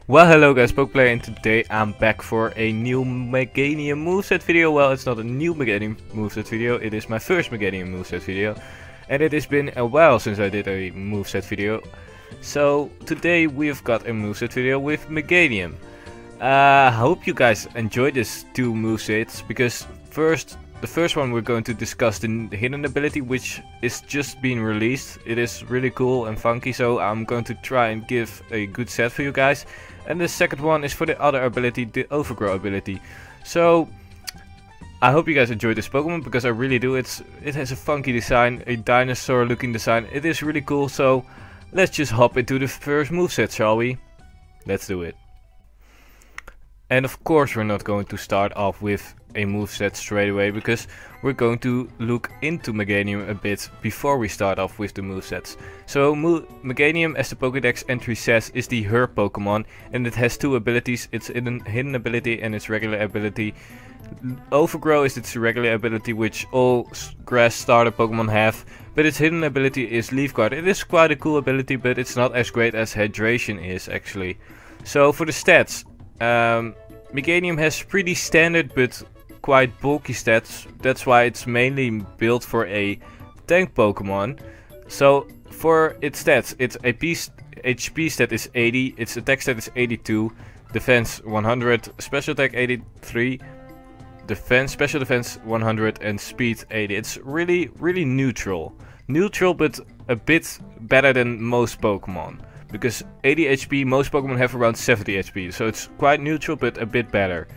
Well, hello guys, PokePlayer, and today I'm back for a new Meganium moveset video. Well, it's not a new Meganium moveset video, it is my first Meganium moveset video. And it has been a while since I did a moveset video. So, today we've got a moveset video with Meganium. I hope you guys enjoyed these two movesets, because the first one we're going to discuss the hidden ability, which is just being released. It is really cool and funky, so I'm going to try and give a good set for you guys. And the second one is for the other ability, the Overgrow ability. So I hope you guys enjoyed this Pokemon, because I really do. It has a funky design, a dinosaur looking design. It is really cool, so let's just hop into the first moveset, shall we? Let's do it. And of course we're not going to start off with a moveset straight away, because we're going to look into Meganium a bit before we start off with the movesets. So Meganium, as the Pokédex entry says, is the Herb Pokemon, and it has two abilities, its hidden ability and its regular ability. Overgrow is its regular ability, which all grass starter Pokemon have, but its hidden ability is Leaf Guard. It is quite a cool ability, but it's not as great as Hydration is actually. So for the stats, Meganium has pretty standard but quite bulky stats. That's why it's mainly built for a tank Pokemon. So for its stats, its HP stat is 80, its attack stat is 82, defense 100, special attack 83, special defense 100, and speed 80. It's really neutral. Neutral, but a bit better than most Pokemon. Because 80 HP, most Pokemon have around 70 HP, so it's quite neutral but a bit better.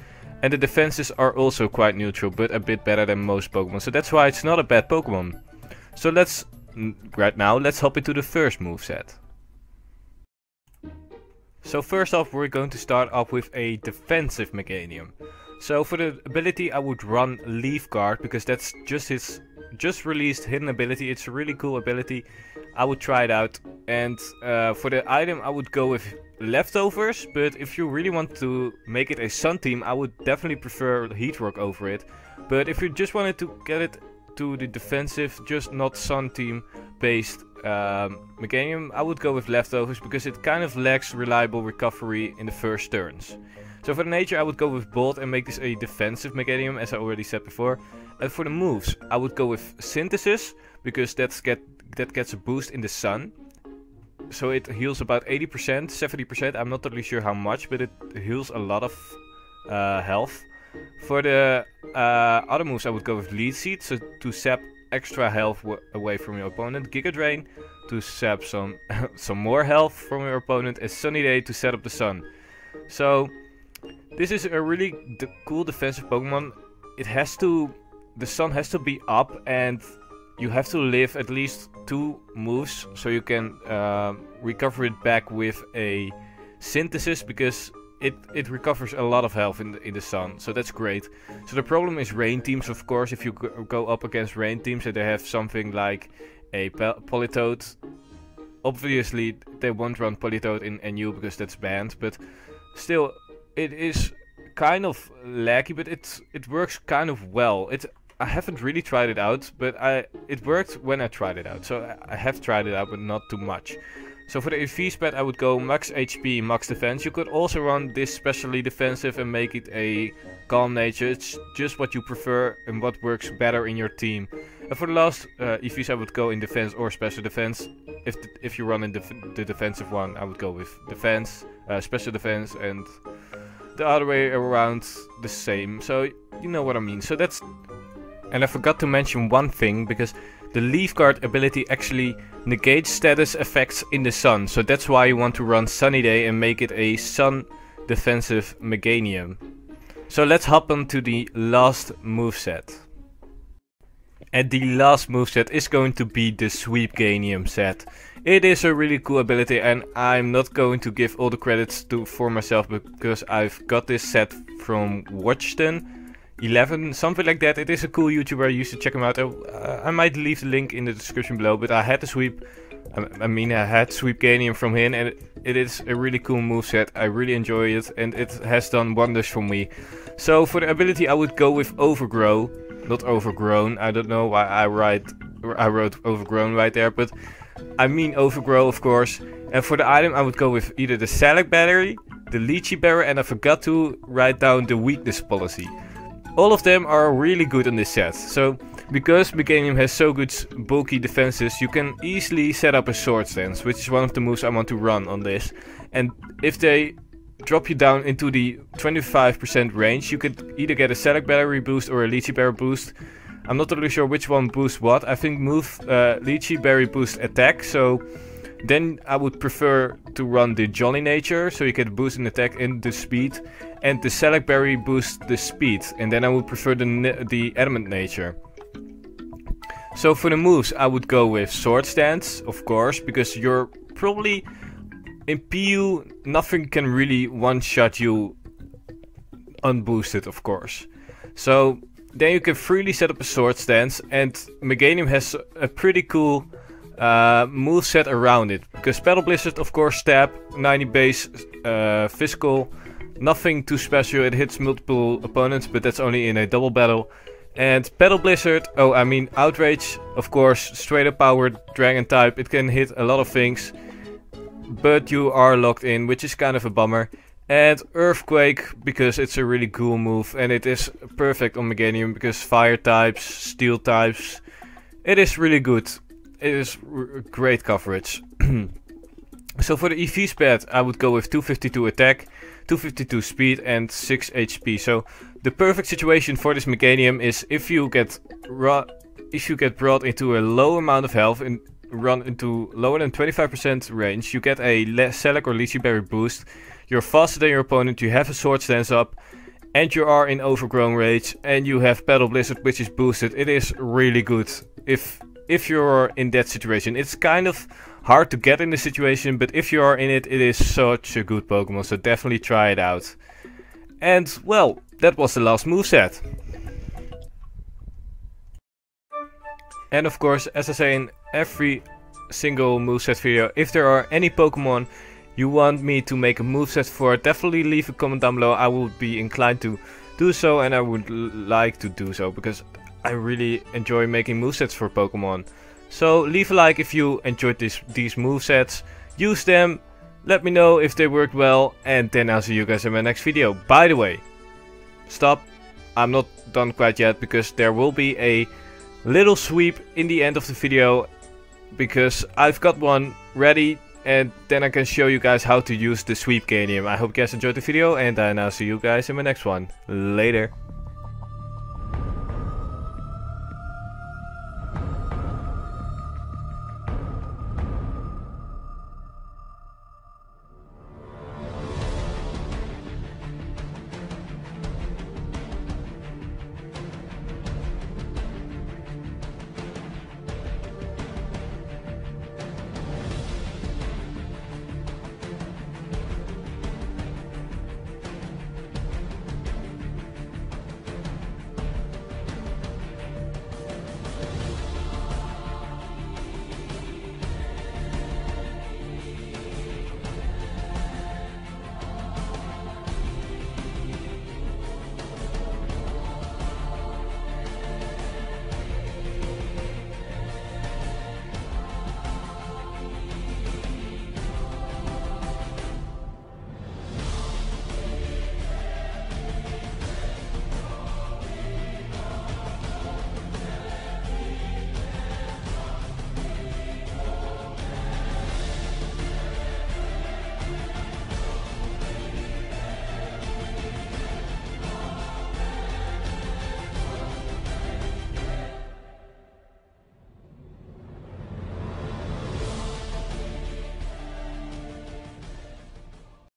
And the defenses are also quite neutral but a bit better than most Pokemon, so that's why it's not a bad Pokemon. So right now, let's hop into the first moveset. So first off, we're going to start off with a defensive Meganium. So for the ability I would run Leaf Guard, because that's just his just released hidden ability. It's a really cool ability. I would try it out. And for the item I would go with Leftovers, but if you really want to make it a Sun team, I would definitely prefer Heat Rock over it. But if you just wanted to get it to the defensive, just not Sun team based Meganium, I would go with Leftovers, because it kind of lacks reliable recovery in the first turns. So for the nature, I would go with Bolt and make this a defensive Meganium, as I already said before. And for the moves, I would go with Synthesis, because that gets a boost in the sun. So it heals about 80%, 70%, I'm not totally sure how much, but it heals a lot of health. For the other moves, I would go with Lead Seed, so to sap extra health away from your opponent. Giga Drain to sap some more health from your opponent, and Sunny Day to set up the sun. So this is a really cool defensive Pokemon. The sun has to be up, and you have to live at least 2 moves, so you can recover it back with a Synthesis, because it recovers a lot of health in the sun, so that's great. So the problem is rain teams, of course. If you go up against rain teams and they have something like a Politoed, obviously they won't run Politoed in NU because that's banned, but still it is kind of laggy, but it works kind of well. I haven't really tried it out, but it worked when I tried it out. So I have tried it out, but not too much. So for the EV spread, I would go max HP, max defense. You could also run this specially defensive and make it a calm nature. It's just what you prefer and what works better in your team. And for the last EVs, I would go in defense or special defense. If you run in the defensive one, I would go with defense, special defense, and the other way around the same. So you know what I mean. So that's. And I forgot to mention one thing, because the Leaf Guard ability actually negates status effects in the sun. So that's why you want to run Sunny Day and make it a sun defensive Meganium. So let's hop on to the last moveset. And the last moveset is going to be the Sweepganium set. It is a really cool ability, and I'm not going to give all the credits for myself, because I've got this set from Watchton 11, something like that. It is a cool YouTuber, you should check him out. I might leave the link in the description below, but I had the I had Sweepganium from him, and it is a really cool moveset. I really enjoy it, and it has done wonders for me. So for the ability, I would go with Overgrow, not Overgrown. I don't know why I wrote Overgrown right there, but I mean Overgrow, of course. And for the item, I would go with either the Select Battery, the Lychee Bearer, and I forgot to write down the weakness policy. All of them are really good on this set. So, because Meganium has so good bulky defenses, you can easily set up a sword stance, which is one of the moves I want to run on this. And if they drop you down into the 25% range, you could either get a Select Battery boost or a Lychee Bearer boost. I'm not totally sure which one boosts what. I think Lychee Berry boost attack, so then I would prefer to run the Jolly Nature, so you get a boost in attack and the speed, and the Select Berry boosts the speed, and then I would prefer the Adamant Nature. So for the moves, I would go with Sword Stance, of course, because you're probably in PU, nothing can really one-shot you unboosted, of course. So then you can freely set up a Sword Stance, and Meganium has a pretty cool moveset around it. Because Petal Blizzard, of course, stab, 90 base, physical, nothing too special. It hits multiple opponents, but that's only in a double battle. And Petal Blizzard, Outrage, of course, straight up powered dragon type. It can hit a lot of things, but you are locked in, which is kind of a bummer. And Earthquake, because it's a really cool move, and it is perfect on Meganium, because fire types, steel types, it is really good. It is great coverage. So for the EV spat, I would go with 252 attack, 252 speed, and 6 HP. So the perfect situation for this Meganium is if you get brought into a low amount of health and run into lower than 25% range, you get a Select or Lychee Berry boost. You're faster than your opponent, you have a Sword Stance up, and you are in Overgrown Rage, and you have Petal Blizzard, which is boosted. It is really good if you're in that situation. It's kind of hard to get in the situation, but if you are in it, it is such a good Pokemon, so definitely try it out. And, well, that was the last moveset. And of course, as I say in every single moveset video, if there are any Pokemon you want me to make a moveset for, definitely leave a comment down below. I would be inclined to do so, and I would like to do so, because I really enjoy making movesets for Pokemon. So leave a like if you enjoyed these movesets. Use them, let me know if they worked well, and then I'll see you guys in my next video. By the way, stop, I'm not done quite yet, because there will be a little sweep in the end of the video, because I've got one ready, and then I can show you guys how to use the sweep Meganium. I hope you guys enjoyed the video, and I'll see you guys in my next one. Later.